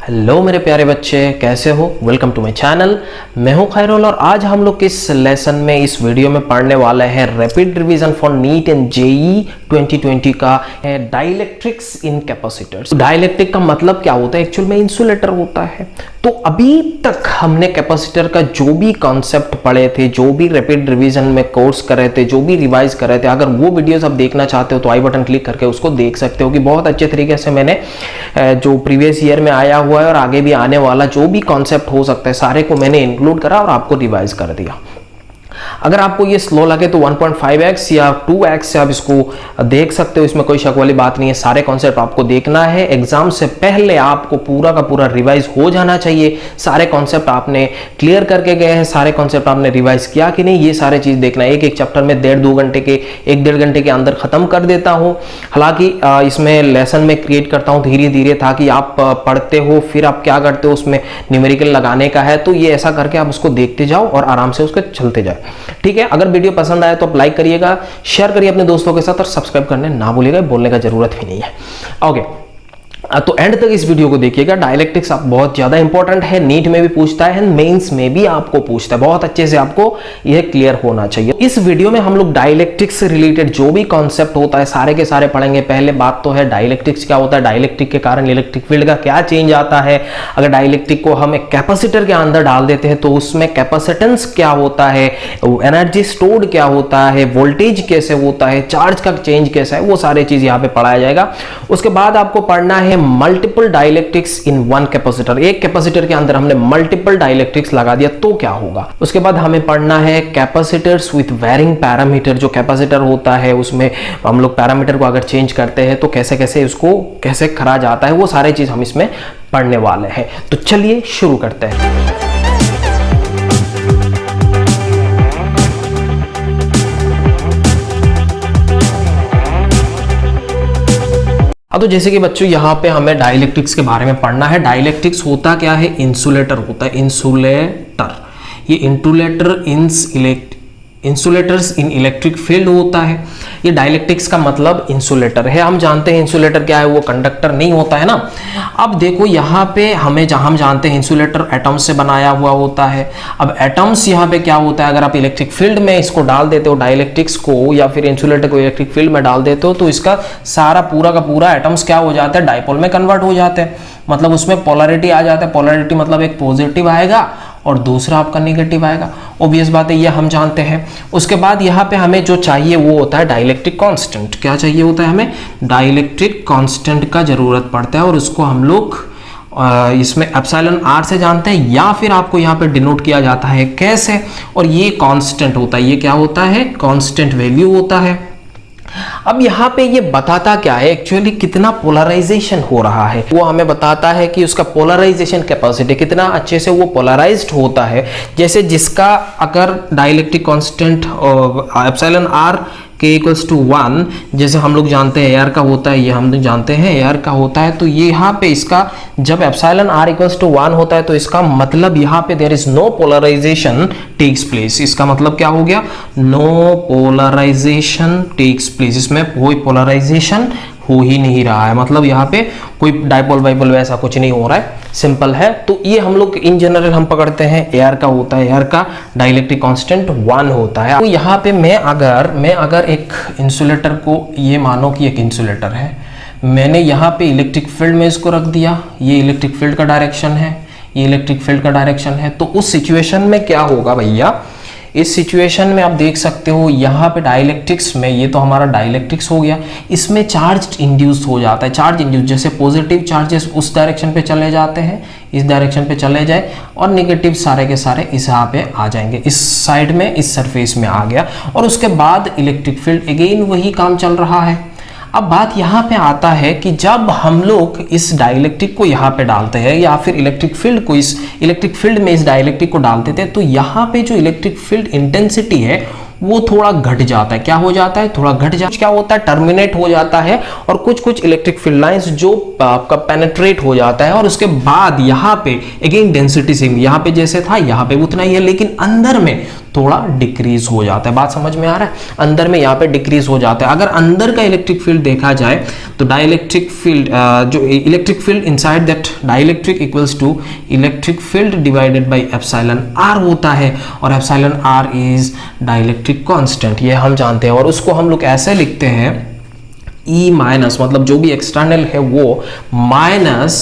Hello मेरे प्यारे बच्चे, कैसे हो? Welcome to my channel. मैं हूं खैरुल और आज हम लोग इस लेसन में इस वीडियो में पढ़ने वाले हैं rapid revision for NEET and JEE 2020 का है डाइलेक्ट्रिक्स इन कैपेसिटर्स। डाइलेक्ट्रिक का मतलब क्या होता है? एक्चुअल में इंसुलेटर होता है। तो अभी तक हमने कैपेसिटर का जो भी कॉन्सेप्ट पढ़े थे, जो भी रैपिड रिवीजन में कोर्स कर रहे थे, जो भी रिवाइज कर रहे थे, अगर वो वीडियोस आप देखना चाहते हो तो आई बटन क्लिक करके उसको देख सकते हो कि बहुत अच्छे तरीके से मैंने जो प्रीवियस ईयर में आया हुआ है और आगे भी आने वाला जो भी कॉन्सेप्ट हो सकता है सारे को मैंने इंक्लूड करा और आपको रिवाइज कर दिया। अगर आपको ये स्लो लगे तो 1.5x या 2x से आप इसको देख सकते हो, इसमें कोई शक वाली बात नहीं है। सारे कॉन्सेप्ट आपको देखना है। एग्जाम से पहले आपको पूरा का पूरा रिवाइज हो जाना चाहिए। सारे कॉन्सेप्ट आपने क्लियर करके गए हैं, सारे कॉन्सेप्ट आपने रिवाइज किया कि नहीं, ये सारे चीज देखना है। एक चैप्टर में 1.5-2 घंटे के 1-1.5 घंटे के अंदर खत्म कर देता हूँ। हालांकि इसमें लेसन में क्रिएट करता हूँ धीरे धीरे, ताकि आप पढ़ते हो फिर आप क्या करते हो, उसमें न्यूमेरिकल लगाने का है, तो ये ऐसा करके आप उसको देखते जाओ और आराम से उसके चलते जाओ। ठीक है, अगर वीडियो पसंद आए तो आप लाइक करिएगा, शेयर करिए अपने दोस्तों के साथ और सब्सक्राइब करने ना भूलिएगा, बोलने का जरूरत भी नहीं है। ओके, तो एंड तक इस वीडियो को देखिएगा। डाइलेक्ट्रिक्स आप बहुत ज्यादा इंपॉर्टेंट है, नीट में भी पूछता है, मेंस में भी आपको पूछता है। बहुत अच्छे से आपको यह क्लियर होना चाहिए। इस वीडियो में हम लोग डाइलेक्ट्रिक्स से रिलेटेड जो भी कॉन्सेप्ट होता है सारे के सारे पढ़ेंगे। पहले बात तो है डाइलेक्ट्रिक्स क्या होता है, डाइलेक्ट्रिक के कारण इलेक्ट्रिक फील्ड का क्या चेंज आता है। अगर डाइलेक्ट्रिक को हम एक कैपेसिटर के अंदर डाल देते हैं तो उसमें कैपेसिटेंस क्या होता है, एनर्जी स्टोर्ड क्या होता है, वोल्टेज कैसे होता है, चार्ज का चेंज कैसा है, वो सारे चीज यहाँ पे पढ़ाया जाएगा। उसके बाद आपको पढ़ना है multiple dielectrics in one capacitor. एक कैपेसिटर के अंदर हमने मल्टीपल डाइलेक्ट्रिक्स लगा दिया तो क्या होगा। उसके बाद हमें पढ़ना है कैपेसिटर्स विथ वेरिंग पैरामीटर। जो कैपेसिटर होता है उसमें हम लोग पैरामीटर को अगर चेंज करते हैं तो कैसे कैसे उसको कैसे करा जाता है, वो सारे चीज हम इसमें पढ़ने वाले हैं। तो चलिए शुरू करते हैं। तो जैसे कि बच्चों यहाँ पे हमें डाइलेक्ट्रिक्स के बारे में पढ़ना है। डाइलेक्ट्रिक्स होता क्या है? इंसुलेटर होता है। इंसुलेटर, ये इंसुलेटर्स इन इलेक्ट्रिक फील्ड होता है। ये डाइलेक्ट्रिक्स का मतलब इंसुलेटर है। हम जानते हैं इंसुलेटर क्या है, वो कंडक्टर नहीं होता है ना। अब देखो यहाँ पे हम जानते हैं इंसुलेटर एटम्स से बनाया हुआ होता है। अब एटम्स यहाँ पे क्या होता है, अगर आप इलेक्ट्रिक फील्ड में इसको डाल देते हो, डाइलेक्ट्रिक्स को या फिर इंसुलेटर को इलेक्ट्रिक फील्ड में डाल देते हो तो इसका सारा पूरा का पूरा एटम्स क्या हो जाता है, डाइपोल में कन्वर्ट हो जाते हैं। मतलब उसमें पोलैरिटी आ जाता है। पोलैरिटी मतलब एक पॉजिटिव आएगा और दूसरा आपका नेगेटिव आएगा। ऑब्वियस बात है, ये हम जानते हैं। उसके बाद यहाँ पे हमें जो चाहिए वो होता है डाइलेक्ट्रिक कांस्टेंट। क्या चाहिए होता है हमें? डाइलेक्ट्रिक कांस्टेंट का जरूरत पड़ता है और उसको हम लोग इसमें एप्सिलॉन आर से जानते हैं, या फिर आपको यहाँ पे डिनोट किया जाता है कैसे, और ये कांस्टेंट होता है। ये क्या होता है? कांस्टेंट वैल्यू होता है। अब यहाँ पे ये बताता क्या है एक्चुअली, कितना पोलराइजेशन हो रहा है। वो हमें बताता है कि उसका पोलराइजेशन कैपेसिटी कितना अच्छे से वो पोलराइज्ड होता है। जैसे जिसका अगर डाइलेक्ट्रिक कांस्टेंट एप्सिलॉन आर के इक्वल्स टू 1, जैसे हम लोग जानते हैं एयर का होता है, ये हम लोग जानते हैं एयर का होता है। तो ये यहाँ पे इसका जब एप्सिलॉन आर इक्वल्स टू 1 होता है तो इसका मतलब यहाँ पे there is no polarisation takes place. इसका मतलब क्या हो गया? No polarisation takes place. इसमें कोई पोलराइजेशन हो ही नहीं रहा है, मतलब यहाँ पे कोई डाइपोल वाइपोल वैसा कुछ नहीं हो रहा है, सिंपल है। तो ये हम लोग इन जनरल हम पकड़ते हैं एयर का होता है, एयर का डाइलेक्ट्रिक कांस्टेंट 1 होता है। तो यहाँ पे मैं अगर एक इंसुलेटर को, ये मानो कि एक इंसुलेटर है, मैंने यहाँ पे इलेक्ट्रिक फील्ड में इसको रख दिया, ये इलेक्ट्रिक फील्ड का डायरेक्शन है, ये इलेक्ट्रिक फील्ड का डायरेक्शन है। तो उस सिचुएशन में क्या होगा भैया, इस सिचुएशन में आप देख सकते हो यहाँ पे डाइलेक्ट्रिक्स में, ये तो हमारा डाइलेक्ट्रिक्स हो गया, इसमें चार्ज इंड्यूस हो जाता है। चार्ज इंड्यूस जैसे पॉजिटिव चार्जेस उस डायरेक्शन पे चले जाते हैं, इस डायरेक्शन पे चले जाए, और नेगेटिव सारे के सारे इस यहाँ पे आ जाएंगे, इस साइड में, इस सरफेस में आ गया। और उसके बाद इलेक्ट्रिक फील्ड अगेन वही काम चल रहा है। अब बात यहाँ पे आता है कि जब हम लोग इस डाइलेक्ट्रिक को यहाँ पे डालते हैं, या फिर इलेक्ट्रिक फील्ड को इस इलेक्ट्रिक फील्ड में इस डाइलेक्ट्रिक को डाल देते हैं, तो यहाँ पे जो इलेक्ट्रिक फील्ड इंटेंसिटी है वो थोड़ा घट जाता है। क्या हो जाता है? थोड़ा घट जाता है। क्या होता है? टर्मिनेट हो जाता है, और कुछ इलेक्ट्रिक फील्ड लाइंस जो आपका पेनेट्रेट हो जाता है, और उसके बाद यहाँ पे अगेन डेंसिटी सेम, यहाँ पे जैसे था यहाँ पे उतना ही है, लेकिन अंदर में थोड़ा डिक्रीज हो जाता है। बात समझ में आ रहा है? अंदर में यहाँ पे डिक्रीज हो जाता है। अगर अंदर का इलेक्ट्रिक फील्ड देखा जाए तो डाइलेक्ट्रिक फील्ड जो electric field inside that dielectric equals to electric field divided by epsilon r होता है, और एप्सिलॉन आर इज डाइलेक्ट्रिक कांस्टेंट, ये हम जानते हैं। और उसको हम लोग ऐसे लिखते हैं E माइनस, मतलब जो भी एक्सटर्नल है वो minus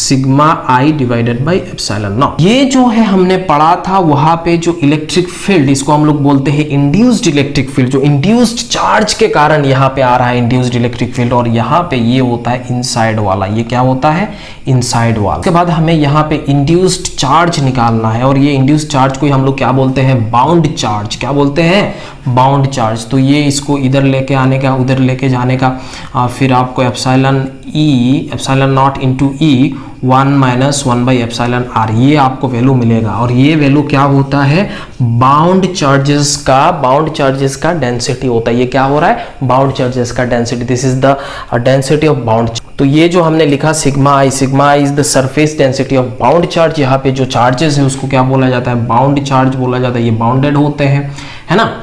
sigma I divided by epsilon naught. ये जो है हमने पढ़ा था वहां पे जो इलेक्ट्रिक फील्ड, इसको हम लोग बोलते हैं इंड्यूस्ड इलेक्ट्रिक फील्ड, जो इंड्यूस्ड चार्ज के कारण यहाँ पे आ रहा है इंड्यूस्ड इलेक्ट्रिक फील्ड, और यहाँ पे ये होता है इनसाइड वाला। ये क्या होता है? इनसाइड वाला। उसके बाद हमें यहाँ पे इंड्यूस्ड चार्ज निकालना है, और ये इंड्यूस्ड चार्ज को हम लोग क्या बोलते हैं? Bound charge. क्या बोलते हैं? Bound charge. तो ये इसको इधर लेके आने का, उधर लेके जाने का, फिर आपको epsilon naught into E 1 minus 1 by epsilon r, ये आपको वैल्यू मिलेगा। और ये वैल्यू क्या होता है? बाउंड चार्जेस का डेंसिटी होता है। ये क्या हो रहा है? बाउंड चार्जेस का density. This is the density of bound. तो ये जो हमने लिखा sigma I is the surface density of bound charge. यहाँ पे जो चार्जेस है उसको क्या बोला जाता है? बाउंड चार्ज बोला जाता है। ये बाउंडेड होते हैं, है ना।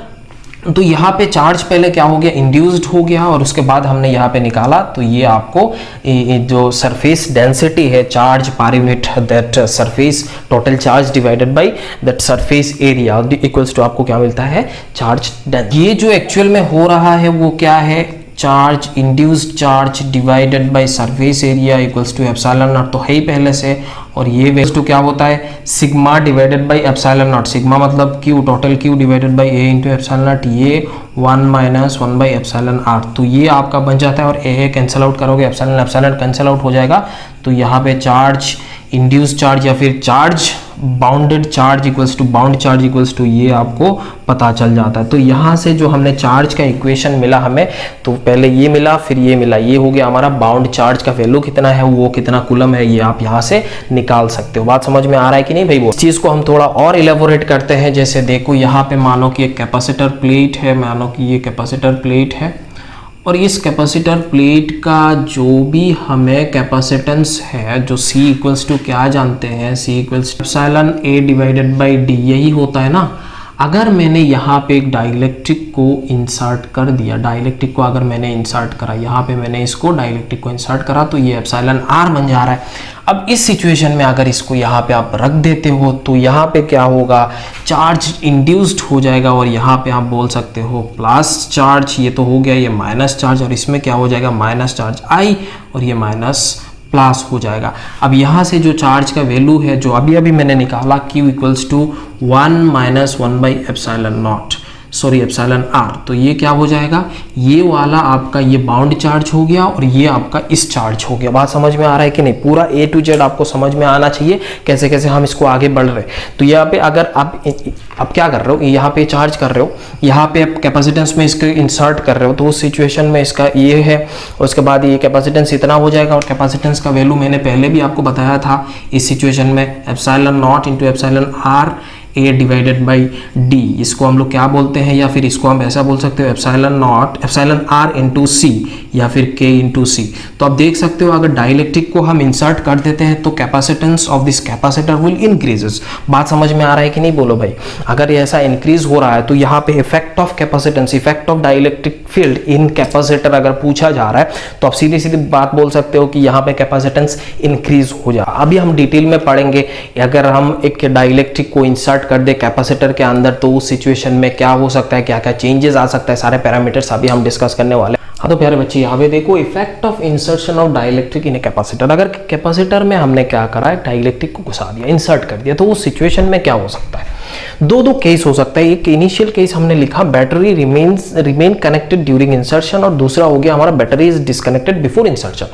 तो यहाँ पे चार्ज पहले क्या हो गया? इंड्यूस्ड हो गया, और उसके बाद हमने यहाँ पे निकाला, तो ये आपको जो सरफेस डेंसिटी है, charge per unit that surface total charge divided by that surface area equals to आपको क्या मिलता है? Charge density. ये जो एक्चुअल में हो रहा है वो क्या है? Charge, induced charge divided by surface area equals to epsilon naught, तो है ही पहले से। और ये वेज टू क्या होता है? Sigma divided by epsilon naught. Sigma मतलब Q, total Q divided by A into epsilon naught, ये 1 माइनस 1 बाई एप्सिलॉन आर। तो ये आपका बन जाता है, और ए कैंसिल आउट करोगे, एप्सिलॉन कैंसिल आउट हो जाएगा। तो यहाँ पे चार्ज, इंड्यूस्ड चार्ज या फिर charge bounded charge equals to bound charge equals to, ये आपको पता चल जाता है। तो यहाँ से जो हमने चार्ज का इक्वेशन मिला हमें, तो पहले ये मिला फिर ये मिला, ये हो गया हमारा बाउंड चार्ज का वैल्यू कितना है, वो कितना कूलम है, ये आप यहाँ से निकाल सकते हो। बात समझ में आ रहा है कि नहीं भाई? वो इस चीज को हम थोड़ा और इलेबोरेट करते हैं। जैसे देखो यहाँ पे मानो कि एक कैपेसिटर प्लेट है, मानो कि ये कैपेसिटर प्लेट है, और इस कैपेसिटर प्लेट का जो भी हमें कैपेसिटेंस है, जो C इक्वल्स टू क्या जानते हैं? C equals epsilon A divided by D, यही होता है ना। अगर मैंने यहाँ पे एक डाइलेक्ट्रिक को इंसर्ट कर दिया, डाइलेक्ट्रिक को अगर मैंने इंसर्ट करा, यहाँ पे मैंने इसको डाइलेक्ट्रिक को इंसर्ट करा, तो ये एप्सिलॉन R बन जा रहा है। अब इस सिचुएशन में अगर इसको यहाँ पे आप रख देते हो तो यहाँ पे क्या होगा? चार्ज इंड्यूस्ड हो जाएगा, और यहाँ पे आप बोल सकते हो प्लस चार्ज, ये तो हो गया, ये माइनस चार्ज, और इसमें क्या हो जाएगा? माइनस चार्ज आई, और ये माइनस प्लस हो जाएगा। अब यहाँ से जो चार्ज का वैल्यू है जो अभी अभी मैंने निकाला, Q equals to 1 minus 1 by epsilon naught, sorry epsilon R, तो ये क्या हो जाएगा? ये वाला आपका ये बाउंड चार्ज हो गया, और ये आपका इस चार्ज हो गया। बात समझ में आ रहा है कि नहीं? पूरा A to Z आपको समझ में आना चाहिए कैसे कैसे हम इसको आगे बढ़ रहे हैं। तो यहाँ पे अगर आप क्या कर रहे हो? यहाँ पे चार्ज कर रहे हो, यहाँ पे आप कैपेसिटेंस में इसको इंसर्ट कर रहे हो, तो उस सिचुएशन में इसका ये है, और उसके बाद ये कैपेसिटेंस इतना हो जाएगा, और कैपेसिटेंस का वैल्यू मैंने पहले भी आपको बताया था इस सिचुएशन में, epsilon naught into epsilon R A divided by D, इसको हम लोग क्या बोलते हैं, या फिर इसको हम ऐसा बोल सकते हो एप्सिलॉन आर इंटू सी, या फिर K इंटू सी। तो आप देख सकते हो अगर डाइलेक्ट्रिक को हम इंसर्ट कर देते हैं तो capacitance of this capacitor will increases. बात समझ में आ रहा है कि नहीं? बोलो भाई। अगर ऐसा इंक्रीज हो रहा है तो यहाँ पे effect of capacitance, effect of dielectric field in capacitor अगर पूछा जा रहा है तो आप सीधी सीधी बात बोल सकते हो कि यहाँ पे कैपेसिटेंस इंक्रीज हो जाए। अभी हम डिटेल में पढ़ेंगे, अगर हम एक डाइलेक्ट्रिक को इंसर्ट कर दे कैपेसिटर के अंदर तो उस सिचुएशन में क्या हो सकता है, क्या क्या चेंजेस आ सकता है, सारे पैरामीटर्स अभी हम डिस्कस करने वाले हैं। हाँ तो प्यारे बच्चे यहाँ पे देखो effect of insertion of dielectric in a capacitor. अगर कैपेसिटर में हमने क्या करा है, डाइलेक्ट्रिक को घुसा दिया, इंसर्ट कर दिया, तो उस सिचुएशन में क्या हो सकता है? दो केस हो सकता है। एक इनिशियल केस हमने लिखा battery remain connected during insertion, और दूसरा हो गया हमारा battery is disconnected before insertion.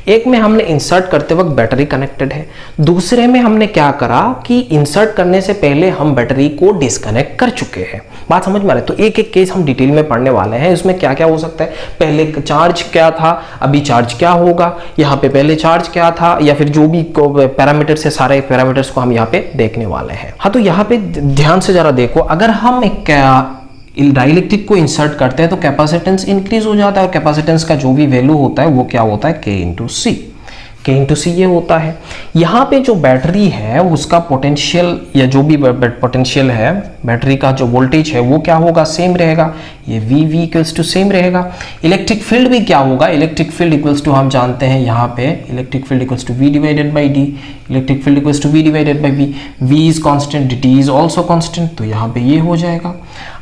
एक में हमने इंसर्ट करते वक्त बैटरी कनेक्टेड है, दूसरे में हमने क्या करा कि इंसर्ट करने से पहले हम बैटरी को डिस्कनेक्ट कर चुके हैं। बात समझ में आ रही है? तो एक एक केस हम डिटेल में पढ़ने वाले हैं। इसमें क्या क्या हो सकता है, पहले चार्ज क्या था, अभी चार्ज क्या होगा, यहाँ पे पहले चार्ज क्या था, या फिर जो भी पैरामीटर्स है सारे पैरामीटर्स को हम यहाँ पे देखने वाले हैं। हाँ तो यहाँ पे ध्यान से जरा देखो, अगर हम एक डाइलेक्ट्रिक को इंसर्ट करते हैं तो कैपेसिटेंस इंक्रीज हो जाता है, और कैपेसिटेंस का जो भी वैल्यू होता है वो क्या होता है? K इंटू सी। K K इंटू सी ये होता है। यहाँ पे जो बैटरी है उसका पोटेंशियल या जो भी पोटेंशियल है बैटरी का जो वोल्टेज है वो क्या होगा, सेम रहेगा, ये V इक्वल्स टू सेम रहेगा। इलेक्ट्रिक फील्ड भी क्या होगा, इलेक्ट्रिक फील्ड इक्वल्स टू हम जानते हैं यहाँ पे electric field equals to V divided by D, electric field equals to V divided by V is constant, dt is also constant, तो यहाँ पे ये हो जाएगा।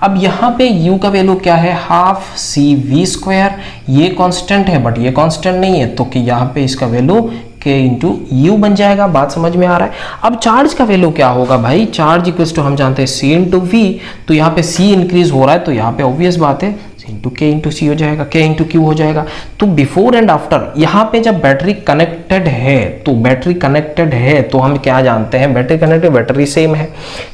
अब यहाँ पे U का वैल्यू क्या है, हाफ CV², ये कांस्टेंट है बट ये कांस्टेंट नहीं है, तो कि यहाँ पे इसका वैल्यू K इंटू यू बन जाएगा। बात समझ में आ रहा है। अब चार्ज का वैल्यू क्या होगा भाई, चार्ज इक्वल्स टू हम जानते हैं C इंटू V, तो यहाँ पे C इंक्रीज हो रहा है तो यहाँ पे ऑब्वियस बात है इंटू K इंटू सी हो जाएगा, K इंटू क्यू हो जाएगा। तो बिफोर एंड आफ्टर यहाँ पे जब बैटरी कनेक्टेड है तो बैटरी कनेक्टेड है तो हम क्या जानते हैं, बैटरी कनेक्टेड, बैटरी सेम है,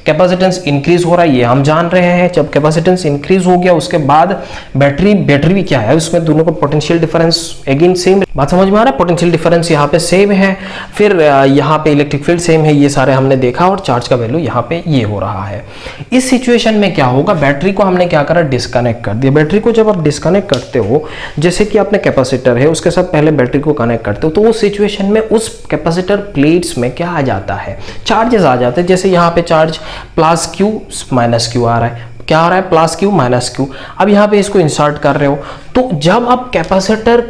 कैपेसिटेंस इंक्रीज हो रहा है ये हम जान रहे हैं। जब कैपेसिटेंस इंक्रीज हो गया उसके बाद बैटरी भी क्या है, उसमें दोनों को पोटेंशियल डिफरेंस अगेन सेम, बात समझ में आ रहा है, पोटेंशियल डिफरेंस यहाँ पे सेम है, फिर यहाँ पे इलेक्ट्रिक फील्ड सेम है, ये सारे हमने देखा, और चार्ज का वैल्यू यहाँ पे ये हो रहा है। इस सिचुएशन में क्या होगा, बैटरी को हमने क्या करा, डिस्कनेक्ट कर दिया। बैटरी को जब आप डिस्कनेक्ट करते हो, जैसे कि आपने कैपेसिटर है उसके साथ पहले बैटरी को कनेक्ट करते हो, तो उस सिचुएशन में उस कैपेसिटर प्लेट्स में क्या आ जाता है, चार्जेस आ जाते हैं। जैसे यहाँ पे charge plus Q minus Q आ रहा है, क्या आ रहा है, प्लस क्यू माइनस क्यू। अब यहाँ पे इसको इंसर्ट कर रहे हो, तो जब आप कैपेसिटर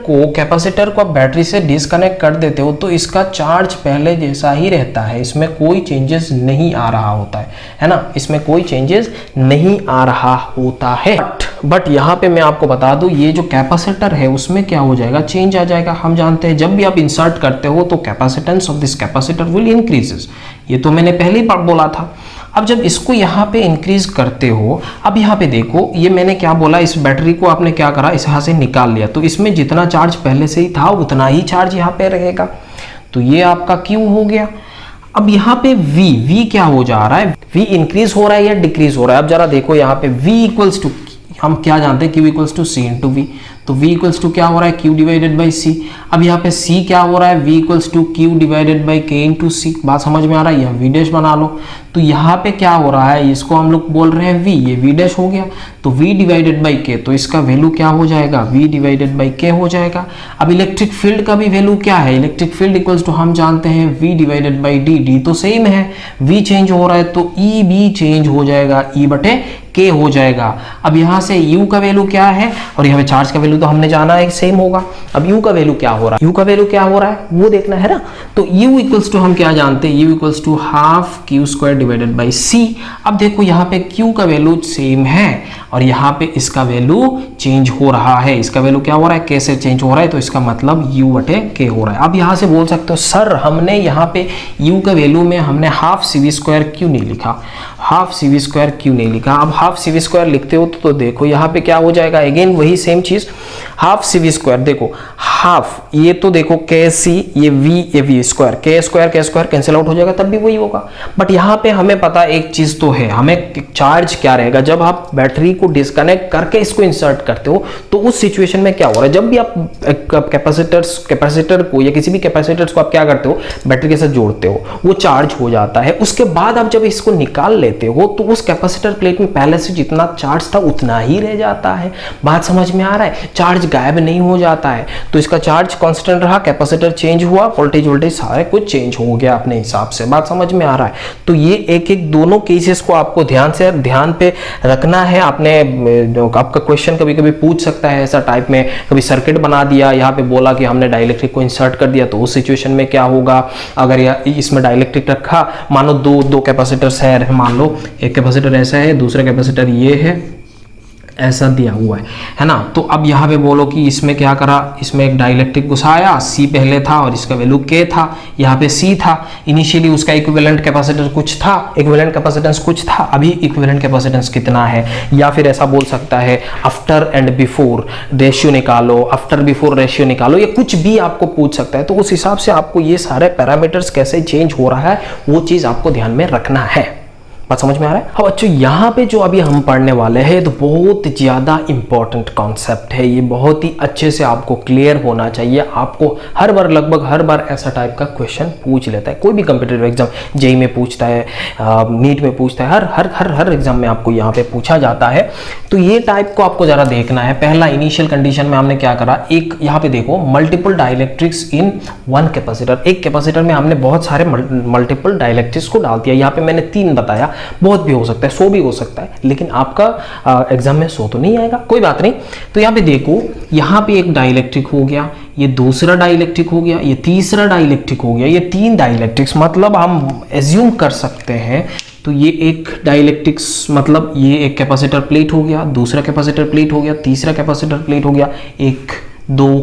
को आप बैटरी से डिस्कनेक्ट कर देते हो तो इसका चार्ज पहले जैसा ही रहता है, इसमें कोई चेंजेस नहीं आ रहा होता है ना, इसमें कोई चेंजेस नहीं आ रहा होता है। बट यहाँ पे मैं आपको बता दूं, ये जो कैपेसिटर है उसमें क्या हो जाएगा, चेंज आ जाएगा। हम जानते हैं जब भी आप इंसर्ट करते हो तो capacitance of this capacitor will increases, ये तो मैंने पहले ही बोला था। अब जब इसको यहाँ पे इंक्रीज करते हो, अब यहाँ पे देखो, ये मैंने क्या बोला, इस बैटरी को आपने क्या करा, इस यहाँ से निकाल लिया, तो इसमें जितना चार्ज पहले से ही था उतना ही चार्ज यहाँ पे रहेगा, तो ये आपका Q हो गया। अब यहाँ पे V क्या हो जा रहा है, V इंक्रीज हो रहा है या डिक्रीज हो रहा है। अब जरा देखो यहाँ पे V इक्वल्स टू, हम क्या जानते हैं, Q equals to C into V, तो V इक्वल्स टू क्या हो रहा है, Q डिवाइडेड बाई C। अब यहाँ पे C क्या हो रहा है, V equals to Q divided by K into C। बात समझ में आ रहा है, यह V डैश बना लो। तो यहाँ पे क्या हो रहा है, इसको हम लोग बोल रहे हैं V, ये V डैश हो गया, तो V डिवाइडेड बाई K, तो इसका वैल्यू क्या हो जाएगा, V डिवाइडेड बाई K हो जाएगा। अब इलेक्ट्रिक फील्ड का भी वैल्यू क्या है, इलेक्ट्रिक फील्ड इक्वल्स टू हम जानते हैं V divided by D, D तो सेम है, V चेंज हो रहा है तो E भी चेंज हो जाएगा, E बटे K हो जाएगा। अब यहाँ से U का वैल्यू क्या है, और यहाँ पे चार्ज का वैल्यू तो हमने जाना है सेम होगा। अब U का वैल्यू क्या हो रहा है, U का वैल्यू क्या हो रहा है वो देखना है ना। तो U इक्वल्स टू हम क्या जानते हैं, U equals to half Q square divided by C। अब देखो यहाँ पे Q का वैल्यू सेम है और यहाँ पे इसका वैल्यू चेंज हो रहा है, इसका वैल्यू क्या हो रहा है, K से चेंज हो रहा है, तो इसका मतलब U बटे K हो रहा है। अब यहाँ से बोल सकते हो सर हमने यहाँ पे U का वैल्यू में हमने हाफ CV स्क्वायर क्यों नहीं लिखा, हाफ CV स्क्वायर क्यों नहीं लिखा। अब हाफ CV स्क्वायर लिखते हो तो देखो यहाँ पे क्या हो जाएगा, अगेन वही सेम चीज, हाफ CV स्क्वायर, देखो हाफ, ये तो देखो KC, ये V square, K square cancel out हो जाएगा, तब भी वही होगा। बट यहाँ पे हमें पता एक चीज तो है, हमें चार्ज क्या रहेगा, जब आप बैटरी को डिस्कनेक्ट करके इसको इंसर्ट करते हो तो उस सिचुएशन में क्या हो रहा है, जब भी आप कैपेसिटर को या किसी भी कैपेसिटर्स को आप क्या करते हो, बैटरी के साथ जोड़ते हो, वो चार्ज हो जाता है। उसके बाद आप जब इसको निकाल लेते हो तो उस कैपेसिटर प्लेट में पहले से जितना चार्ज था उतना ही रह जाता है। बात समझ में आ रहा है, चार्ज गायब नहीं हो जाता है, तो इसका चार्ज कांस्टेंट रहा, कैपेसिटर चेंज हुआ, वोल्टेज सारे कुछ चेंज हो गया अपने हिसाब से। बात समझ में आ रहा है। तो ये एक दोनों केसेस को आपको ध्यान पे रखना है। आपने आपका क्वेश्चन कभी कभी पूछ सकता है ऐसा टाइप में, कभी सर्किट बना दिया, यहाँ पे बोला कि हमने डाइलेक्ट्रिक को इंसर्ट कर दिया, तो उस सिचुएशन में क्या होगा, अगर इसमें डाइलेक्ट्रिक रखा, मानो दो कैपेसिटर्स है, मान लो एक कैपेसिटर ऐसा है, दूसरा कैपेसिटर ये है, ऐसा दिया हुआ है ना। तो अब यहाँ पे बोलो कि इसमें क्या करा, इसमें एक डाइलेक्ट्रिक घुसाया, C पहले था और इसका वैल्यू K था, यहाँ पे C था, इनिशियली उसका इक्विवेलेंट कैपेसिटर कुछ था, इक्विवेलेंट कैपेसिटेंस कुछ था, अभी इक्विवेलेंट कैपेसिटेंस कितना है। या फिर ऐसा बोल सकता है आफ्टर एंड बिफोर रेशियो निकालो, आफ्टर बिफोर रेशियो निकालो, या कुछ भी आपको पूछ सकता है। तो उस हिसाब से आपको ये सारे पैरामीटर्स कैसे चेंज हो रहा है वो चीज़ आपको ध्यान में रखना है। बात समझ में आ रहा है? हाँ बच्चों, यहाँ पे जो अभी हम पढ़ने वाले हैं तो बहुत ज़्यादा इंपॉर्टेंट कॉन्सेप्ट है, ये बहुत ही अच्छे से आपको क्लियर होना चाहिए। आपको हर बार, लगभग हर बार ऐसा टाइप का क्वेश्चन पूछ लेता है, कोई भी कॉम्पिटिटिव एग्जाम, जेईई में पूछता है, नीट में पूछता है, हर एग्जाम में आपको यहाँ पे पूछा जाता है। तो ये टाइप को आपको ज़रा देखना है। पहला, इनिशियल कंडीशन में हमने क्या करा, एक यहाँ पे देखो, multiple dielectrics in one capacitor. एक कैपेसिटर में हमने बहुत सारे मल्टीपल डाइलेक्ट्रिक्स को डाल दिया। यहाँ पे मैंने 3 बताया, बहुत भी हो सकता है, 100 भी हो सकता है, लेकिन आपका एग्जाम में 100 तो नहीं आएगा, कोई बात नहीं। तो यहाँ पे देखो, यहाँ पे एक डाइलेक्ट्रिक हो गया, ये दूसरा डाइलेक्ट्रिक हो गया, ये तीसरा डाइलेक्ट्रिक हो गया, ये 3 डाइलेक्ट्रिक्स, मतलब हम एज्यूम कर सकते हैं। तो ये एक डाइलेक्ट्रिक्स, मतलब ये एक कैपेसिटर प्लेट हो गया, दूसरा कैपेसिटर प्लेट हो गया, तीसरा कैपेसिटर प्लेट हो गया, 1 2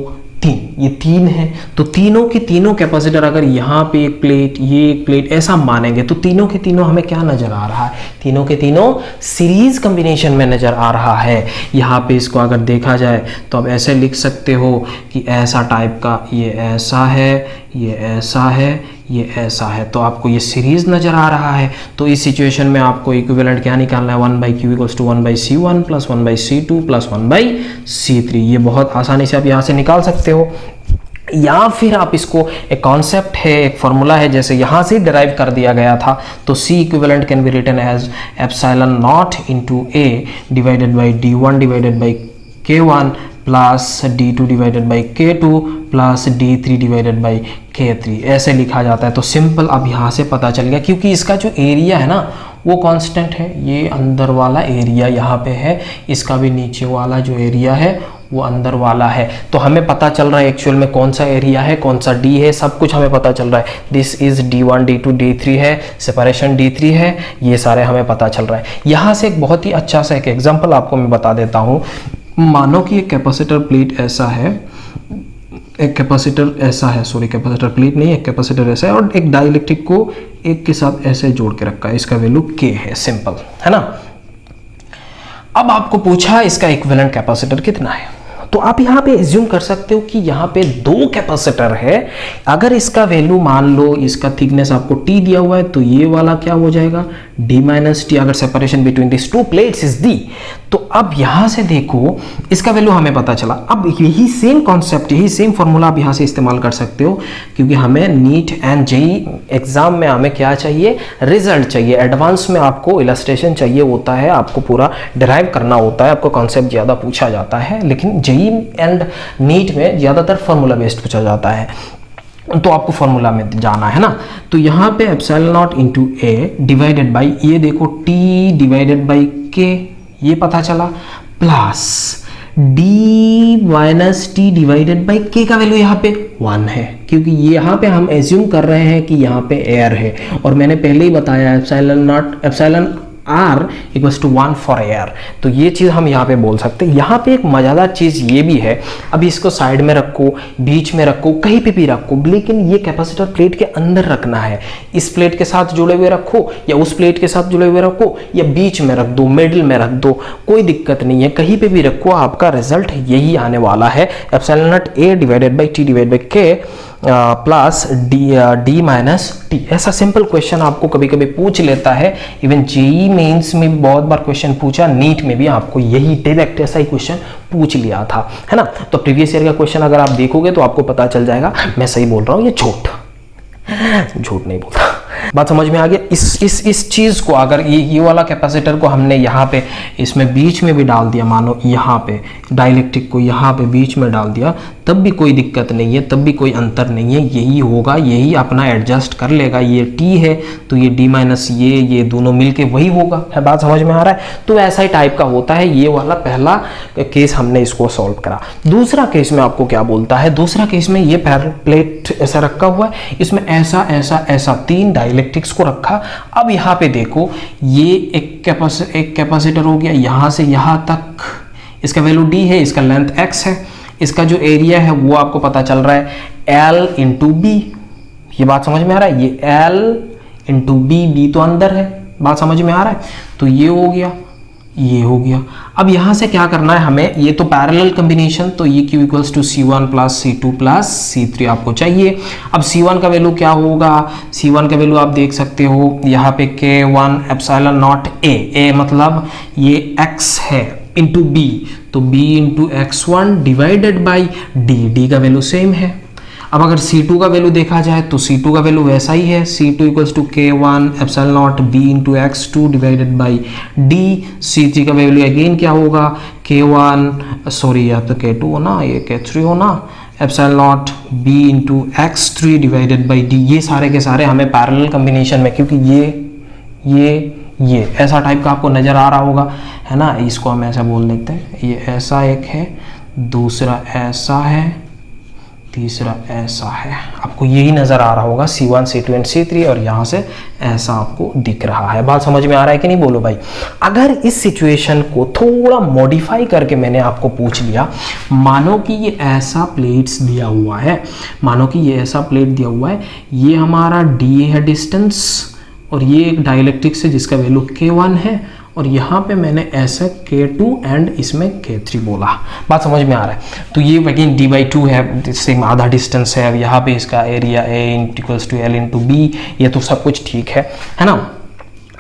3, ये 3 है। तो तीनों के तीनों कैपेसिटर, अगर यहाँ पे एक प्लेट, ये एक प्लेट, ऐसा मानेंगे तो तीनों के तीनों हमें क्या नजर आ रहा है, तीनों के तीनों सीरीज कॉम्बिनेशन में नजर आ रहा है। यहाँ पे इसको अगर देखा जाए तो आप ऐसे लिख सकते हो कि ऐसा टाइप का, ये ऐसा है, ये ऐसा है, ये ऐसा है, तो आपको ये सीरीज नजर आ रहा है। तो इस सिचुएशन में आपको इक्विवेलेंट क्या निकालना है, 1/q = 1/c1 + 1/c2 + 1/c3। ये बहुत आसानी से आप यहाँ से निकाल सकते हो। या फिर आप इसको, एक कॉन्सेप्ट है, एक फॉर्मूला है, जैसे यहाँ से डिराइव कर दिया गया था, तो C equivalent can be written as ε0 × A divided by d1 divided by k1 plus d2 divided by k2 plus d3 divided by k3, ऐसे लिखा जाता है। तो सिंपल अब यहाँ से पता चल गया, क्योंकि इसका जो एरिया है ना वो कांस्टेंट है, ये अंदर वाला एरिया यहाँ पे है, इसका भी नीचे वाला जो एरिया है वो अंदर वाला है। तो हमें पता चल रहा है एक्चुअल में कौन सा एरिया है, कौन सा डी है, सब कुछ हमें पता चल रहा है। This is d1 d2 d3 है, सेपरेशन d3 है, ये सारे हमें पता चल रहा है। यहाँ से एक बहुत ही अच्छा सा एक एग्जाम्पल आपको मैं बता देता हूँ। मानो कि एक कैपेसिटर प्लेट ऐसा है, एक कैपेसिटर ऐसा है, सॉरी कैपेसिटर प्लेट नहीं, एक कैपेसिटर ऐसा है, और एक डाइलेक्ट्रिक को एक के साथ ऐसे जोड़ के रखा है, इसका वैल्यू k है, सिंपल है ना। अब आपको पूछा इसका इक्विवेलेंट कैपेसिटर कितना है, तो आप यहाँ पे एज्यूम कर सकते हो कि यहाँ पे 2 कैपेसिटर है। अगर इसका वैल्यू मान लो, इसका थिकनेस आपको t दिया हुआ है, तो ये वाला क्या हो जाएगा, d - t। अगर separation between this 2 plates is d, तो अब यहाँ से देखो इसका वैल्यू हमें पता चला। अब यही सेम कॉन्सेप्ट, यही सेम फॉर्मूला आप यहाँ से इस्तेमाल कर सकते हो, क्योंकि हमें नीट एंड जेईई एग्जाम में हमें क्या चाहिए, रिजल्ट चाहिए। एडवांस में आपको इलस्ट्रेशन चाहिए होता है, आपको पूरा डिराइव करना होता है, आपको कॉन्सेप्ट ज़्यादा पूछा जाता है, लेकिन जेईई एंड नीट में ज़्यादातर फॉर्मूला बेस्ड पूछा जाता है, तो आपको फॉर्मूला में जाना है ना। तो यहाँ पे ε0 × A डिवाइडेड बाई, ये देखो t डिवाइडेड बाई k, ये पता चला, plus d - t divided by k का वैल्यू यहाँ पे 1 है, क्योंकि यहाँ पे हम एज्यूम कर रहे हैं कि यहाँ पे एयर है, और मैंने पहले ही बताया ε R = 1 फॉर एयर। तो ये चीज़ हम यहाँ पे बोल सकते हैं। यहाँ पे एक मज़ेदार चीज़ ये भी है, अभी इसको साइड में रखो, बीच में रखो, कहीं पे भी रखो, लेकिन ये कैपेसिटर प्लेट के अंदर रखना है। इस प्लेट के साथ जुड़े हुए रखो, या उस प्लेट के साथ जुड़े हुए रखो, या बीच में रख दो, मिडिल में रख दो, कोई दिक्कत नहीं है, कहीं पे भी रखो, आपका रिजल्ट यही आने वाला है, ε0 A divided by t divide by k plus d - t। ऐसा सिंपल क्वेश्चन आपको कभी कभी पूछ लेता है, इवन जेईई मेंस में भी बहुत बार क्वेश्चन पूछा, नीट में भी आपको यही डायरेक्ट ऐसा ही क्वेश्चन पूछ लिया था, है ना। तो प्रीवियस ईयर का क्वेश्चन अगर आप देखोगे तो आपको पता चल जाएगा मैं सही बोल रहा हूँ, ये झूठ नहीं बोलता। बात समझ में आ गया। इस चीज को, अगर ये वाला कैपेसिटर को हमने यहाँ पे इसमें बीच में भी डाल दिया, मानो यहाँ पे डाइलेक्ट्रिक को यहाँ पे बीच में डाल दिया, तब भी कोई दिक्कत नहीं है, तब भी कोई अंतर नहीं है, यही होगा, यही अपना एडजस्ट कर लेगा। ये t है तो ये d - ये दोनों मिलके वही होगा, है, बात समझ में आ रहा है। तो ऐसा ही टाइप का होता है। ये वाला पहला केस हमने इसको सॉल्व करा। दूसरा केस में आपको क्या बोलता है, दूसरा केस में ये प्लेट ऐसा रखा हुआ है, इसमें ऐसा ऐसा ऐसा 3 डाइलेक्ट्रिक्स को रखा। अब यहाँ पे देखो, ये एक कैपेसिटर हो गया यहाँ से यहाँ तक, इसका वैल्यू d है, इसका लेंथ x है, इसका जो एरिया है वो आपको पता चल रहा है L × B। ये बात समझ में आ रहा है, ये L × B, B तो अंदर है, बात समझ में आ रहा है। तो ये हो गया, ये हो गया। अब यहाँ से क्या करना है हमें, ये तो पैरेलल कॉम्बिनेशन, तो ये Q equals to C1 plus C2 plus C3 आपको चाहिए। अब C1 का वैल्यू क्या होगा, C1 का वैल्यू आप देख सकते हो यहाँ पे K1 एप्सिलॉन नॉट A मतलब ये X है इंटू B, तो B into X1 divided by D का वैल्यू सेम है। अब अगर C2 का वैल्यू देखा जाए तो C2 का वैल्यू वैसा ही है, C2 equals to K1 epsilon naught B into X2 divided by D। C3 का वैल्यू अगेन क्या होगा, K1 सॉरी या तो K2 हो ना, ये K3 हो ना, epsilon naught B into X3 divided by D। ये सारे के सारे हमें पैरेलल कॉम्बिनेशन में, क्योंकि ये ऐसा टाइप का आपको नज़र आ रहा होगा, है ना, इसको हम ऐसा बोल देते हैं, ये ऐसा एक है, दूसरा ऐसा है, तीसरा ऐसा है, आपको यही नज़र आ रहा होगा C1 C2 एंड C3, और यहाँ से ऐसा आपको दिख रहा है। बात समझ में आ रहा है कि नहीं, बोलो भाई। अगर इस सिचुएशन को थोड़ा मॉडिफाई करके मैंने आपको पूछ लिया, मानो कि ये ऐसा प्लेट्स दिया हुआ है, मानो कि ये ऐसा प्लेट दिया हुआ है, ये हमारा DA है डिस्टेंस, और ये एक डाइलेक्ट्रिक्स है जिसका वैल्यू K1 है, और यहाँ पे मैंने ऐसे K2 एंड इसमें K3 बोला। बात समझ में आ रहा है। तो ये अगेन D/2 है, सेम आधा डिस्टेंस है। अब यहाँ पे इसका area A equals to L into B, ये तो सब कुछ ठीक है ना।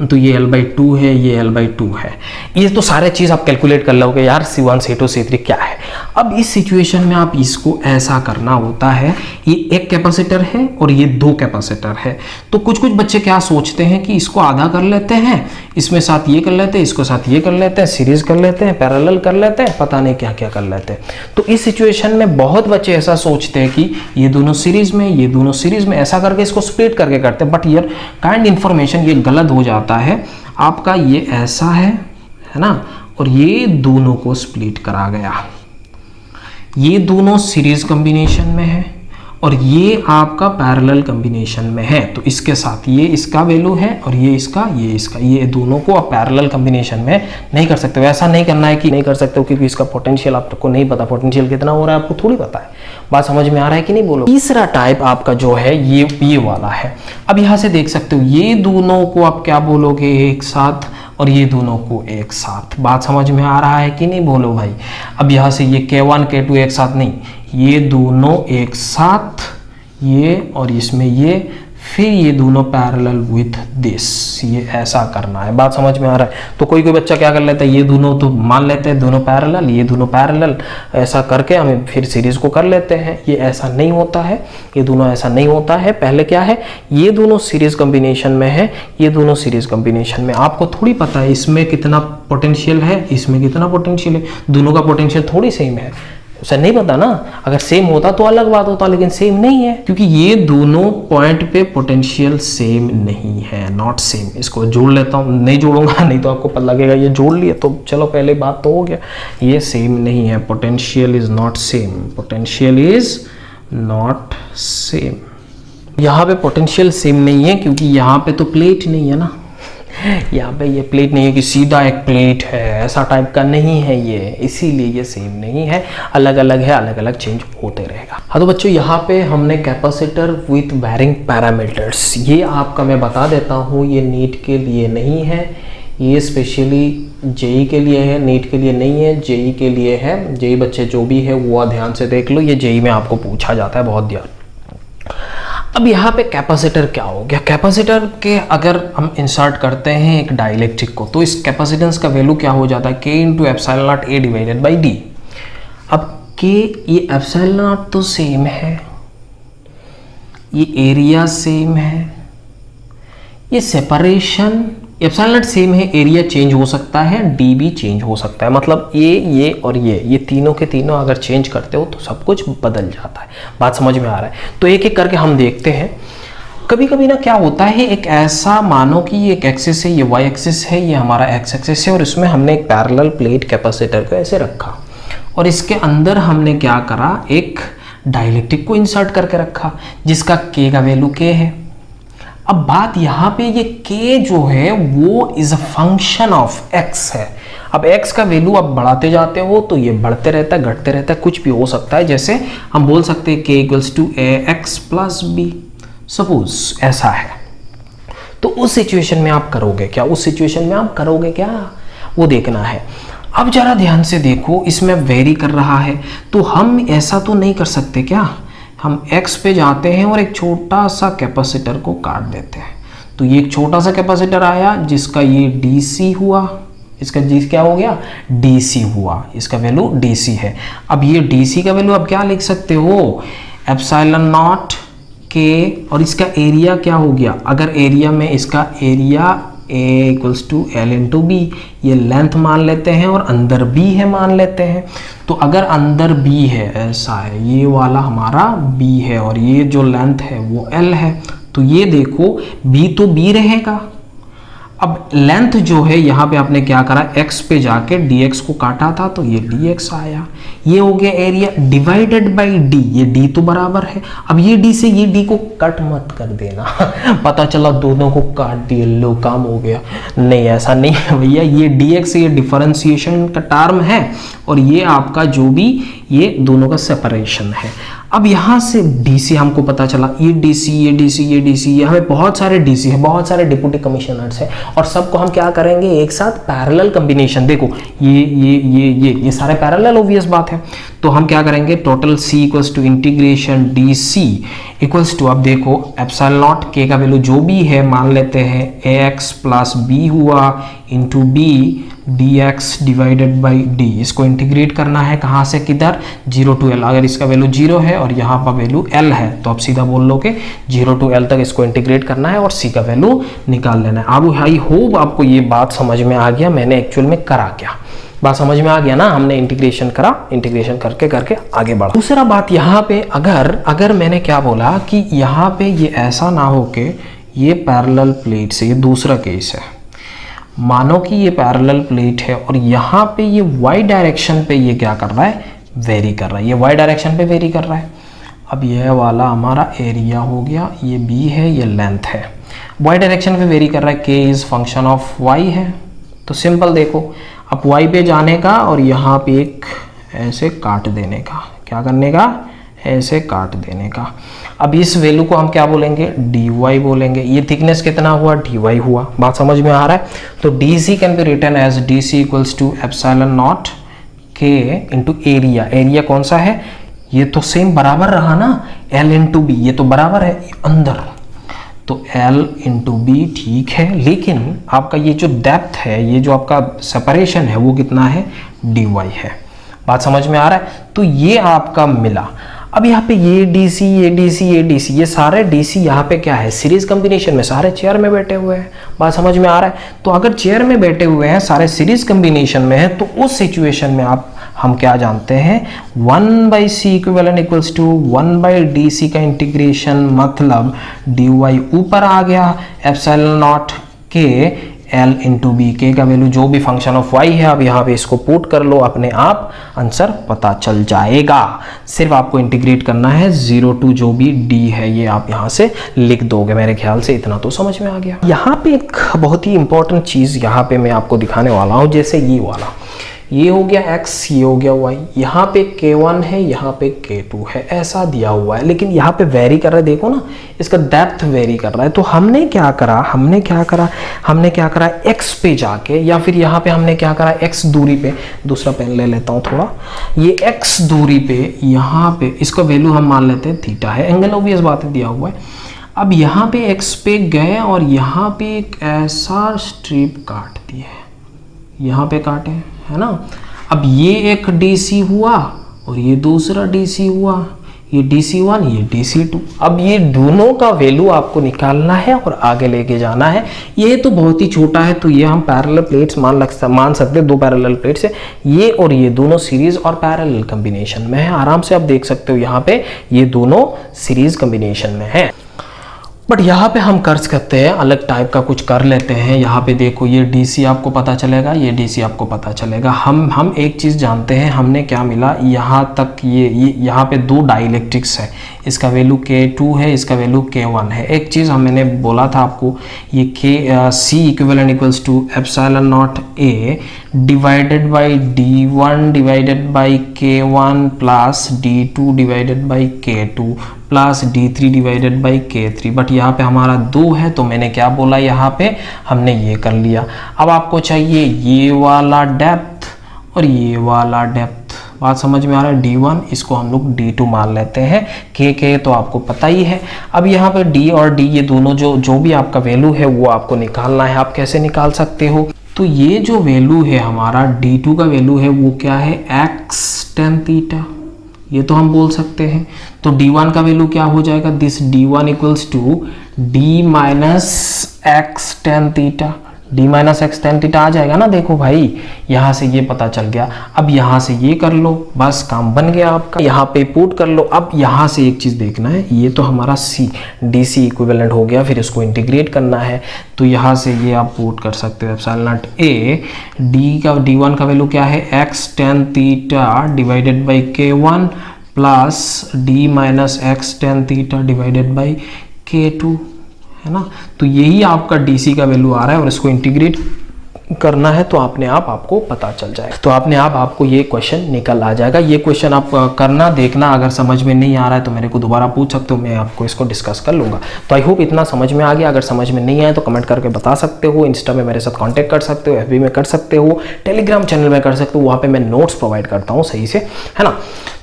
तो ये L/2 है, ये L/2 है। ये तो सारे चीज़ आप कैलकुलेट कर लोगे यार, C1 C2 C3 क्या है। अब इस सिचुएशन में आप इसको ऐसा करना होता है, ये एक कैपेसिटर है और ये दो कैपेसिटर है। तो कुछ कुछ बच्चे क्या सोचते हैं कि इसको आधा कर लेते हैं, इसमें साथ ये कर लेते हैं, इसको साथ ये कर लेते हैं, सीरीज कर लेते हैं, पैरेलल कर लेते हैं, पता नहीं क्या क्या कर लेते हैं। तो इस सिचुएशन में बहुत बच्चे ऐसा सोचते हैं कि ये दोनों सीरीज में, ये दोनों सीरीज में, ऐसा करके इसको स्प्लिट करके करते हैं। बट ये काइंड इन्फॉर्मेशन ये गलत हो जाता है आपका। ये ऐसा है ना, और ये दोनों को स्प्लिट करा गया, ये दोनों सीरीज कॉम्बिनेशन में है और ये आपका पैरेलल कॉम्बिनेशन में है। तो इसके साथ ये इसका वैल्यू है और ये इसका, ये दोनों को आप पैरेलल कॉम्बिनेशन में नहीं कर सकते हो। ऐसा नहीं करना है कि नहीं कर सकते हो क्योंकि इसका पोटेंशियल आपको नहीं पता, पोटेंशियल कितना हो रहा है आपको थोड़ी पता है। बात समझ में आ रहा है कि नहीं, बोलो। तीसरा टाइप आपका जो है ये वाला है। अब यहाँ से देख सकते हो ये दोनों को आप क्या बोलोगे, एक साथ, और ये दोनों को एक साथ। बात समझ में आ रहा है कि नहीं, बोलो भाई। अब यहाँ से ये K1 K2 एक साथ नहीं, ये दोनों एक साथ, ये और इसमें ये, फिर ये दोनों पैरेलल विथ दिस, ये ऐसा करना है। बात समझ में आ रहा है। तो कोई कोई बच्चा क्या कर लेता है, ये दोनों तो मान लेते हैं दोनों पैरेलल, ये दोनों पैरेलल, ऐसा करके हमें फिर सीरीज को कर लेते हैं। ये ऐसा नहीं होता है, ये दोनों ऐसा नहीं होता है। पहले क्या है, ये दोनों सीरीज कॉम्बिनेशन में है, ये दोनों सीरीज कॉम्बिनेशन में। आपको थोड़ी पता है इसमें कितना पोटेंशियल है, इसमें कितना पोटेंशियल है, दोनों का पोटेंशियल थोड़ी सेम है, उसे नहीं पता ना। अगर सेम होता तो अलग बात होता, लेकिन सेम नहीं है क्योंकि ये दोनों पॉइंट पे पोटेंशियल सेम नहीं है, नॉट सेम। इसको जोड़ लेता हूँ, नहीं जोड़ूंगा नहीं तो आपको पता लगेगा। ये जोड़ लिया तो चलो पहले बात तो हो गया, ये सेम नहीं है, potential is not same, potential is not same. यहाँ पे पोटेंशियल सेम नहीं है क्योंकि यहाँ पे तो प्लेट नहीं है ना, यहाँ पे ये प्लेट नहीं है कि सीधा एक प्लेट है, ऐसा टाइप का नहीं है ये, इसीलिए ये सेम नहीं है, अलग अलग है, अलग अलग चेंज होते रहेगा। हाँ तो बच्चों यहाँ पे हमने कैपेसिटर विथ वैरिंग पैरामीटर्स, ये आपका मैं बता देता हूँ, ये नीट के लिए नहीं है, ये स्पेशली जेई के लिए है, नीट के लिए नहीं है, जेई के लिए है। जेई बच्चे जो भी है वो ध्यान से देख लो, ये जेई में आपको पूछा जाता है बहुत ध्यान। अब यहाँ पे कैपेसिटर क्या हो गया, कैपेसिटर के अगर हम इंसर्ट करते हैं एक डाइलेक्ट्रिक को तो इस कैपेसिटेंस का वैल्यू क्या हो जाता है, K into epsilon naught A divided by D। अब K, ये एप्सिलॉन नॉट तो सेम है, ये एरिया सेम है, ये सेपरेशन एप्सिलॉन नॉट सेम है, एरिया चेंज हो सकता है, D भी चेंज हो सकता है। मतलब ये और ये तीनों के तीनों अगर चेंज करते हो तो सब कुछ बदल जाता है। बात समझ में आ रहा है। तो एक एक करके हम देखते हैं। कभी कभी ना क्या होता है, एक ऐसा मानो कि ये एक एक्सिस है, ये वाई एक्सिस है, ये हमारा एक्स एक्सिस है, और इसमें हमने एक पैरेलल प्लेट कैपेसिटर को ऐसे रखा और इसके अंदर हमने क्या करा, एक डाइलेक्ट्रिक को इंसर्ट करके रखा जिसका K का वैल्यू K है। अब बात यहाँ पे ये K जो है वो is a function of X है। अब X का वैल्यू आप बढ़ाते जाते हो तो ये बढ़ते रहता है, घटते रहता है, कुछ भी हो सकता है। जैसे हम बोल सकते हैं K equals to AX plus B, suppose ऐसा है। तो उस सिचुएशन में आप करोगे क्या, उस सिचुएशन में आप करोगे क्या, वो देखना है। अब जरा ध्यान से देखो, इसमें वेरी कर रहा है, तो हम ऐसा तो नहीं कर सकते क्या, हम x पे जाते हैं और एक छोटा सा कैपेसिटर को काट देते हैं। तो ये एक छोटा सा कैपेसिटर आया जिसका ये DC हुआ, इसका जी क्या हो गया, DC हुआ, इसका वैल्यू DC है। अब ये DC का वैल्यू अब क्या लिख सकते हो, एप्सिलॉन नॉट K, और इसका एरिया क्या हो गया, अगर एरिया में इसका area A equals to L into B, ये लेंथ मान लेते हैं और अंदर B है मान लेते हैं। तो अगर अंदर B है, ऐसा है, ये वाला हमारा B है और ये जो लेंथ है वो L है, तो ये देखो B तो B रहेगा। अब लेंथ जो है यहाँ पे आपने क्या करा, x पे जाके dx को काटा था तो ये dx आया, ये हो गया एरिया डिवाइडेड बाय d, ये d तो बराबर है। अब ये d से ये d को कट मत कर देना पता चला दोनों को काट दिए, लो काम हो गया, नहीं ऐसा नहीं है भैया, ये dx ये डिफरेंशिएशन का टर्म है और ये आपका जो भी ये दोनों का सेपरेशन है। अब यहाँ से DC हमको पता चला, ये DC ये DC ये DC, ये हमें बहुत सारे DC है, बहुत सारे डिप्टी कमिश्नर्स हैं और सबको हम क्या करेंगे एक साथ पैरेलल कॉम्बिनेशन। देखो ये सारे पैरेलल, ऑब्वियस बात है। तो हम क्या करेंगे, total C equals to integration DC equals to, अब देखो एप्सिलॉन नॉट K का वैल्यू जो भी है मान लेते हैं AX प्लस B हुआ into B dx divided by d, इसको इंटीग्रेट करना है कहाँ से किधर, 0 to L। अगर इसका वैल्यू 0 है और यहाँ पर वैल्यू L है तो आप सीधा बोल लो कि 0 to L तक इसको इंटीग्रेट करना है और C का वैल्यू निकाल लेना है। अब आई होप आपको ये बात समझ में आ गया, मैंने एक्चुअल में करा क्या, बात समझ में आ गया ना, हमने इंटीग्रेशन करा, इंटीग्रेशन करके करके आगे बढ़ा। दूसरा बात यहाँ पे अगर मैंने क्या बोला कि यहाँ पे ये ऐसा ना हो के ये पैरेलल प्लेट से, ये दूसरा केस है, मानो कि ये पैरेलल प्लेट है और यहाँ पे ये y डायरेक्शन पे ये क्या कर रहा है, वेरी कर रहा है, ये y डायरेक्शन पे वेरी कर रहा है। अब यह वाला हमारा एरिया हो गया, ये b है, ये लेंथ है, y डायरेक्शन पे वेरी कर रहा है, k is function of y है। तो सिंपल देखो, अब y पे जाने का और यहाँ पे एक ऐसे काट देने का, क्या करने का, ऐसे काट देने का। अब इस वैल्यू को हम क्या बोलेंगे, dy बोलेंगे। ये थिकनेस कितना हुआ, dy हुआ, बात समझ में आ रहा है। तो dc can be written as dc equals to epsilon naught k into area. Area कौन सा है, ये तो सेम बराबर रहा ना, l इंटू बी, ये तो बराबर है अंदर, तो l इंटू बी ठीक है, लेकिन आपका ये जो डेप्थ है, ये जो आपका सेपरेशन है वो कितना है, dy है। बात समझ में आ रहा है। तो ये आपका मिला। अब यहाँ पे ये DC ये DC ये DC, ये सारे DC यहाँ पे क्या है, सीरीज कॉम्बिनेशन में सारे चेयर में बैठे हुए हैं। बात समझ में आ रहा है। तो अगर चेयर में बैठे हुए हैं, सारे सीरीज कॉम्बिनेशन में है, तो उस सिचुएशन में हम क्या जानते हैं, 1/c equivalent equals to 1/dc का इंटीग्रेशन, मतलब dy ऊपर आ गया, epsilon naught k L into B, के का वैल्यू जो भी फंक्शन ऑफ y है, अब यहाँ पे इसको पुट कर लो, अपने आप आंसर पता चल जाएगा। सिर्फ आपको इंटीग्रेट करना है 0 to जो भी d है ये आप यहाँ से लिख दोगे। मेरे ख्याल से इतना तो समझ में आ गया। यहाँ पे एक बहुत ही इंपॉर्टेंट चीज़ यहाँ पे मैं आपको दिखाने वाला हूँ, जैसे ये वाला, ये हो गया x, ये हो गया y, यहाँ पे k1 है, यहाँ पे k2 है, ऐसा दिया हुआ है, लेकिन यहाँ पे वेरी कर रहा है, देखो ना इसका डेप्थ वेरी कर रहा है। तो हमने क्या करा x पे जाके, या फिर यहाँ पे हमने क्या करा, x दूरी पे, दूसरा पेन ले लेता हूँ थोड़ा, ये x दूरी पे यहाँ पे इसका वैल्यू हम मान लेते हैं थीटा है, एंगल ऑब्वियस बात है दिया हुआ है। अब यहाँ पे x पे गए और यहाँ पे एक ऐसा स्ट्रिप काट दिए, यहाँ पे काटे, है ना। अब ये एक DC हुआ और ये दूसरा DC हुआ, ये DC1 ये DC2। अब ये दोनों का वैल्यू आपको निकालना है और आगे लेके जाना है। ये तो बहुत ही छोटा है, तो ये हम पैरेलल प्लेट्स मान सकते हैं, दो पैरेलल प्लेट्स है ये, और ये दोनों सीरीज और पैरेलल कॉम्बिनेशन में है। आराम से आप देख सकते हो यहाँ पे ये दोनों सीरीज कॉम्बिनेशन में है। बट यहाँ पे हम कर्ज करते हैं, अलग टाइप का कुछ कर लेते हैं। यहाँ पे देखो ये DC आपको पता चलेगा, ये DC आपको पता चलेगा। हम एक चीज़ जानते हैं, हमने क्या मिला यहाँ तक, ये यहाँ पे दो डाइलेक्ट्रिक्स है, इसका वैल्यू K2 है, इसका वैल्यू K1 है। एक चीज़ मैंने बोला था आपको, ये C equivalent equals to epsilon naught A divided by D1 divided by K1 plus D2 divided by K2 plus d3 divided by k3। But यहाँ पे हमारा 2 है तो मैंने क्या बोला, यहाँ पे हमने ये कर लिया। अब आपको चाहिए ये वाला डेप्थ और ये वाला डेप्थ। बात समझ में आ रहा है? d1 इसको हम लोग d2 मान लेते हैं, k तो आपको पता ही है। अब यहाँ पे d और d ये दोनों जो भी आपका वैल्यू है वो आपको निकालना है। आप कैसे निकाल सकते हो? तो ये जो वैल्यू है हमारा d2 का वैल्यू है वो क्या है, x tan थीटा, ये तो हम बोल सकते हैं। तो d1 का वैल्यू क्या हो जाएगा, this d1 equals to d minus x tan theta, d minus x tan theta आ जाएगा ना। देखो भाई यहाँ से ये पता चल गया। अब यहाँ से ये कर लो, बस काम बन गया आपका। यहाँ पे पुट कर लो। अब यहाँ से एक चीज़ देखना है, ये तो हमारा c dc इक्विवेलेंट हो गया, फिर इसको इंटीग्रेट करना है। तो यहाँ से ये आप पुट कर सकते हो एप्सिलॉन नॉट a d1 का वैल्यू क्या है, x tan theta divided by k1 plus d minus x tan theta divided by k2, है ना। तो यही आपका DC का वैल्यू आ रहा है और इसको इंटीग्रेट करना है तो आपने आपको पता चल जाएगा। तो आपको ये क्वेश्चन निकल आ जाएगा। ये क्वेश्चन आप करना, देखना, अगर समझ में नहीं आ रहा है तो मेरे को दोबारा पूछ सकते हो, मैं आपको इसको डिस्कस कर लूँगा। तो आई होप इतना समझ में आ गया। अगर समझ में नहीं आया तो कमेंट करके बता सकते हो, इंस्टा में मेरे साथ कॉन्टैक्ट कर सकते हो, FB में कर सकते हो, टेलीग्राम चैनल में कर सकते हो, वहाँ पर मैं नोट्स प्रोवाइड करता हूँ सही से, है ना।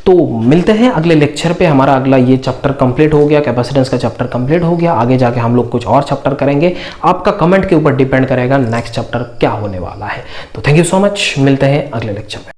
तो मिलते हैं अगले लेक्चर पे। हमारा अगला ये चैप्टर कंप्लीट हो गया, कैपेसिटेंस का चैप्टर कंप्लीट हो गया। आगे जाके हम लोग कुछ और चैप्टर करेंगे। आपका कमेंट के ऊपर डिपेंड करेगा नेक्स्ट चैप्टर क्या होने वाला है। तो थैंक यू सो मच, मिलते हैं अगले लेक्चर में।